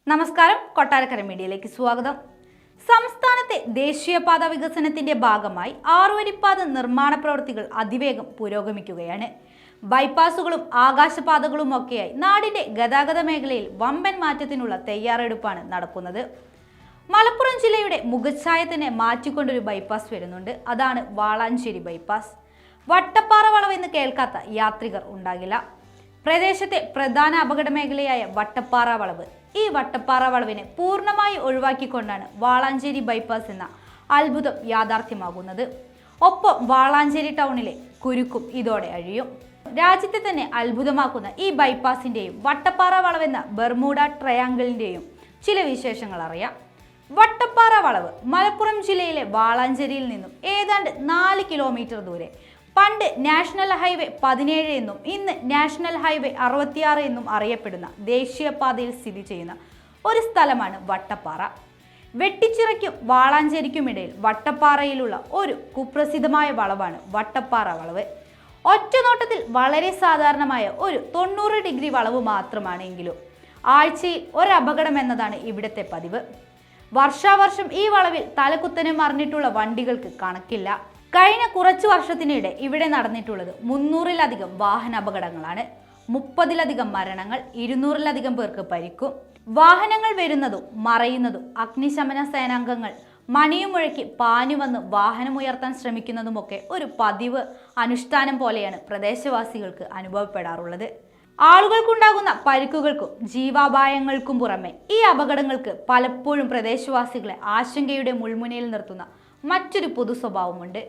നമസ്കാരം, കൊട്ടാരക്കര മീഡിയയിലേക്ക് സ്വാഗതം. സംസ്ഥാനത്തെ ദേശീയപാത വികസനത്തിന്റെ ഭാഗമായി ആറുവരിപ്പാത നിർമ്മാണ പ്രവൃത്തികൾ അതിവേഗം പുരോഗമിക്കുകയാണ്. ബൈപ്പാസുകളും ആകാശപാതകളും ഒക്കെയായി നാടിന്റെ ഗതാഗത മേഖലയിൽ വമ്പൻ മാറ്റത്തിനുള്ള തയ്യാറെടുപ്പാണ് നടക്കുന്നത്. മലപ്പുറം ജില്ലയുടെ മുഖച്ഛായ തന്നെ മാറ്റിക്കൊണ്ടൊരു ബൈപ്പാസ് വരുന്നുണ്ട്. അതാണ് വാളാഞ്ചേരി ബൈപ്പാസ്. വട്ടപ്പാറ വളവ് എന്ന് കേൾക്കാത്ത യാത്രികർ ഉണ്ടാകില്ല. പ്രദേശത്തെ പ്രധാന അപകട മേഖലയായ വട്ടപ്പാറ വളവ്, ഈ വട്ടപ്പാറ വളവിനെ പൂർണ്ണമായി ഒഴിവാക്കിക്കൊണ്ടാണ് വാളാഞ്ചേരി ബൈപ്പാസ് എന്ന അത്ഭുതം യാഥാർത്ഥ്യമാകുന്നത്. ഒപ്പം വാളാഞ്ചേരി ടൗണിലെ കുരുക്കും ഇതോടെ അഴിയും. രാജ്യത്തെ തന്നെ അത്ഭുതമാക്കുന്ന ഈ ബൈപ്പാസിന്റെയും വട്ടപ്പാറ വളവെന്ന ബർമൂഡ ട്രയാങ്കിളിന്റെയും ചില വിശേഷങ്ങൾ അറിയാം. വട്ടപ്പാറ വളവ് മലപ്പുറം ജില്ലയിലെ വാളാഞ്ചേരിയിൽ നിന്നും ഏതാണ്ട് 4 കിലോമീറ്റർ ദൂരെ പണ്ട് നാഷണൽ ഹൈവേ 17 എന്നും ഇന്ന് നാഷണൽ ഹൈവേ 66 എന്നും അറിയപ്പെടുന്ന ദേശീയപാതയിൽ സ്ഥിതി ചെയ്യുന്ന ഒരു സ്ഥലമാണ് വട്ടപ്പാറ. വെട്ടിച്ചിറയ്ക്കും വാളാഞ്ചേരിക്കുമിടയിൽ വട്ടപ്പാറയിലുള്ള ഒരു കുപ്രസിദ്ധമായ വളവാണ് വട്ടപ്പാറ വളവ്. ഒറ്റനോട്ടത്തിൽ വളരെ സാധാരണമായ ഒരു 90 ഡിഗ്രി വളവ് മാത്രമാണെങ്കിലും ആഴ്ചയിൽ ഒരപകടം എന്നതാണ് ഇവിടുത്തെ പതിവ്. വർഷാവർഷം ഈ വളവിൽ തലകുത്തനെ മറിഞ്ഞിട്ടുള്ള വണ്ടികൾക്ക് കണക്കില്ല. കഴിഞ്ഞ കുറച്ചു വർഷത്തിനിടെ ഇവിടെ നടന്നിട്ടുള്ളത് 300-ലധികം വാഹന അപകടങ്ങളാണ്. 30-ലധികം മരണങ്ങൾ, 200-ലധികം പേർക്ക് പരിക്കും. വാഹനങ്ങൾ വരുന്നതും മറയുന്നതും അഗ്നിശമന സേനാംഗങ്ങൾ മണിയും മുഴക്കി പാഞ്ഞു വന്ന് വാഹനമുയർത്താൻ ശ്രമിക്കുന്നതുമൊക്കെ ഒരു പതിവ് അനുഷ്ഠാനം പോലെയാണ് പ്രദേശവാസികൾക്ക് അനുഭവപ്പെടാറുള്ളത്. ആളുകൾക്കുണ്ടാകുന്ന പരിക്കുകൾക്കും ജീവാപായങ്ങൾക്കും പുറമെ ഈ അപകടങ്ങൾക്ക് പലപ്പോഴും പ്രദേശവാസികളെ ആശങ്കയുടെ മുൾമുനയിൽ നിർത്തുന്ന മറ്റൊരു പൊതു സ്വഭാവമുണ്ട്.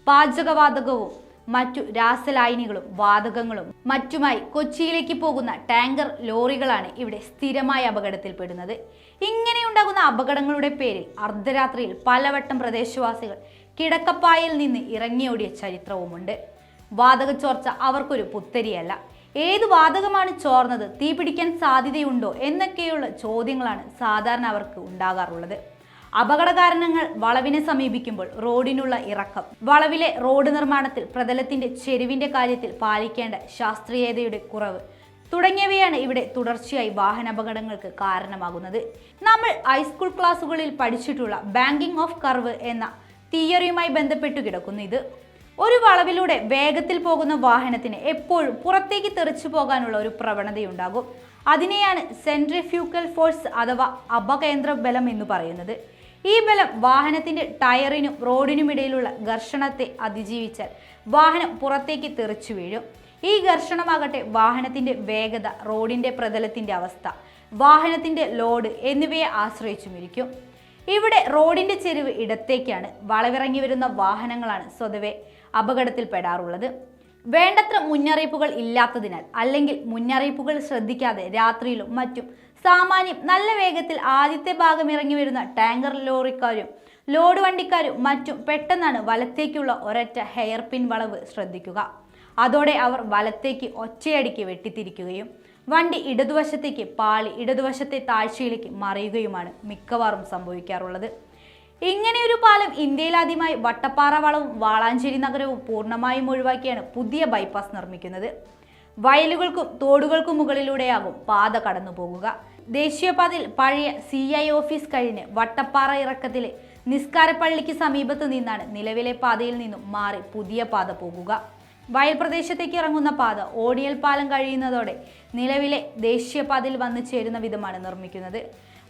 പാചകവാതകവും മറ്റു രാസലായനികളും വാതകങ്ങളും മറ്റുമായി കൊച്ചിയിലേക്ക് പോകുന്ന ടാങ്കർ ലോറികളാണ് ഇവിടെ സ്ഥിരമായ അപകടത്തിൽപ്പെടുന്നത്. ഇങ്ങനെയുണ്ടാകുന്ന അപകടങ്ങളുടെ പേരിൽ അർദ്ധരാത്രിയിൽ പലവട്ടം പ്രദേശവാസികൾ കിടക്കപ്പായിൽ നിന്ന് ഇറങ്ങിയോടിയ ചരിത്രവുമുണ്ട്. വാതക ചോർച്ച അവർക്കൊരു പുത്തരിയല്ല. ഏത് വാതകമാണ് ചോർന്നത്, തീ പിടിക്കാൻ സാധ്യതയുണ്ടോ എന്നൊക്കെയുള്ള ചോദ്യങ്ങളാണ് സാധാരണ അവർക്ക് ഉണ്ടാകാറുള്ളത്. അപകട കാരണങ്ങൾ: വളവിനെ സമീപിക്കുമ്പോൾ റോഡിനുള്ള ഇറക്കം, വളവിലെ റോഡ് നിർമ്മാണത്തിൽ പ്രതലത്തിന്റെ ചെരിവിന്റെ കാര്യത്തിൽ പാലിക്കേണ്ട ശാസ്ത്രീയതയുടെ കുറവ് തുടങ്ങിയവയാണ് ഇവിടെ തുടർച്ചയായി വാഹനാപകടങ്ങൾക്ക് കാരണമാകുന്നത്. നമ്മൾ ഹൈസ്കൂൾ ക്ലാസ്സുകളിൽ പഠിച്ചിട്ടുള്ള ബാങ്കിങ് ഓഫ് കർവ് എന്ന തിയറിയുമായി ബന്ധപ്പെട്ടു കിടക്കുന്നു ഇത്. ഒരു വളവിലൂടെ വേഗത്തിൽ പോകുന്ന വാഹനത്തിന് എപ്പോഴും പുറത്തേക്ക് തെറിച്ചു പോകാനുള്ള ഒരു പ്രവണതയുണ്ടാകും. അതിനെയാണ് സെൻട്രിഫ്യൂഗൽ ഫോഴ്സ് അഥവാ അപകേന്ദ്ര ബലം എന്ന് പറയുന്നത്. ഈ ബലം വാഹനത്തിന്റെ ടയറിനും റോഡിനുമിടയിലുള്ള ഘർഷണത്തെ അതിജീവിച്ചാൽ വാഹനം പുറത്തേക്ക് തെറിച്ചു വീഴും. ഈ ഘർഷണമാകട്ടെ വാഹനത്തിന്റെ വേഗത, റോഡിന്റെ പ്രതലത്തിന്റെ അവസ്ഥ, വാഹനത്തിന്റെ ലോഡ് എന്നിവയെ ആശ്രയിച്ചുമിരിക്കും. ഇവിടെ റോഡിന്റെ ചെരിവ് ഇടത്തേക്കാണ്. വളവിറങ്ങി വരുന്ന വാഹനങ്ങളാണ് സ്വതവേ അപകടത്തിൽപ്പെടാറുള്ളത്. വേണ്ടത്ര മുന്നറിയിപ്പുകൾ ഇല്ലാത്തതിനാൽ അല്ലെങ്കിൽ മുന്നറിയിപ്പുകൾ ശ്രദ്ധിക്കാതെ രാത്രിയിലും മറ്റും സാമാന്യം നല്ല വേഗത്തിൽ ആദ്യത്തെ ഭാഗം ഇറങ്ങി വരുന്ന ടാങ്കർ ലോറിക്കാരും ലോഡ് വണ്ടിക്കാരും മറ്റും പെട്ടെന്നാണ് വലത്തേക്കുള്ള ഒരൊറ്റ ഹെയർ പിൻ വളവ് ശ്രദ്ധിക്കുക. അതോടെ അവർ വലത്തേക്ക് ഒറ്റയടിക്ക് വെട്ടിത്തിരിക്കുകയും വണ്ടി ഇടതുവശത്തേക്ക് പാളി ഇടതുവശത്തെ താഴ്ചയിലേക്ക് മറിയുകയുമാണ് മിക്കവാറും സംഭവിക്കാറുള്ളത്. ഇങ്ങനെയൊരു പാലം ഇന്ത്യയിലാദ്യമായി വട്ടപ്പാറ വളവും വാളാഞ്ചേരി നഗരവും പൂർണ്ണമായും ഒഴിവാക്കിയാണ് പുതിയ ബൈപ്പാസ് നിർമ്മിക്കുന്നത്. വയലുകൾക്കും തോടുകൾക്കും മുകളിലൂടെയാകും പാത കടന്നു പോകുക. ദേശീയപാതയിൽ പഴയ CI ഓഫീസ് കഴിഞ്ഞ് വട്ടപ്പാറ ഇറക്കത്തിലെ നിസ്കാരപ്പള്ളിക്ക് സമീപത്ത് നിന്നാണ് നിലവിലെ പാതയിൽ നിന്നും മാറി പുതിയ പാത പോകുക. വയൽ പ്രദേശത്തേക്ക് ഇറങ്ങുന്ന പാത ഓണിയൽ പാലം കഴിയുന്നതോടെ നിലവിലെ ദേശീയപാതയിൽ വന്നു ചേരുന്ന വിധമാണ് നിർമ്മിക്കുന്നത്.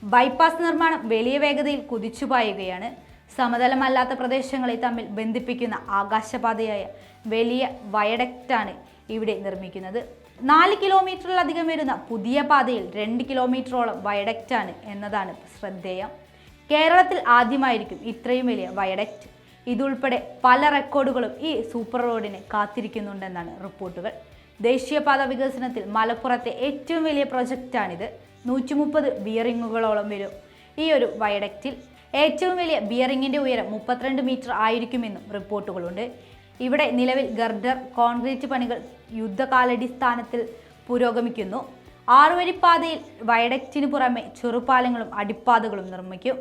ബൈപ്പാസ് നിർമ്മാണം വലിയ വേഗതയിൽ കുതിച്ചുപായുകയാണ്. സമതലമല്ലാത്ത പ്രദേശങ്ങളെ തമ്മിൽ ബന്ധിപ്പിക്കുന്ന ആകാശപാതയായ വലിയ വയഡക്റ്റാണ് ഇവിടെ നിർമ്മിക്കുന്നത്. 4 കിലോമീറ്ററിലധികം വരുന്ന പുതിയ പാതയിൽ 2 കിലോമീറ്ററോളം വയഡക്റ്റാണ് എന്നതാണ് ശ്രദ്ധേയം. കേരളത്തിൽ ആദ്യമായിരിക്കും ഇത്രയും വലിയ വയഡക്റ്റ്. ഇതുൾപ്പെടെ പല റെക്കോർഡുകളും ഈ സൂപ്പർ റോഡിന് കാത്തിരിക്കുന്നുണ്ടെന്നാണ് റിപ്പോർട്ടുകൾ. ദേശീയപാത വികസനത്തിൽ മലപ്പുറത്തെ ഏറ്റവും വലിയ പ്രൊജക്റ്റാണിത്. 130 ബിയറിങ്ങുകളോളം വരും ഈ ഒരു വയഡക്റ്റിൽ. ഏറ്റവും വലിയ ബിയറിങ്ങിന്റെ ഉയരം 32 മീറ്റർ ആയിരിക്കുമെന്നും റിപ്പോർട്ടുകളുണ്ട്. ഇവിടെ നിലവിൽ ഗർഡർ കോൺക്രീറ്റ് പണികൾ യുദ്ധകാലടിസ്ഥാനത്തിൽ പുരോഗമിക്കുന്നു. 6 വരിപ്പാതയിൽ വയഡക്റ്റിന് പുറമെ ചെറുപാലങ്ങളും അടിപ്പാതകളും നിർമ്മിക്കും.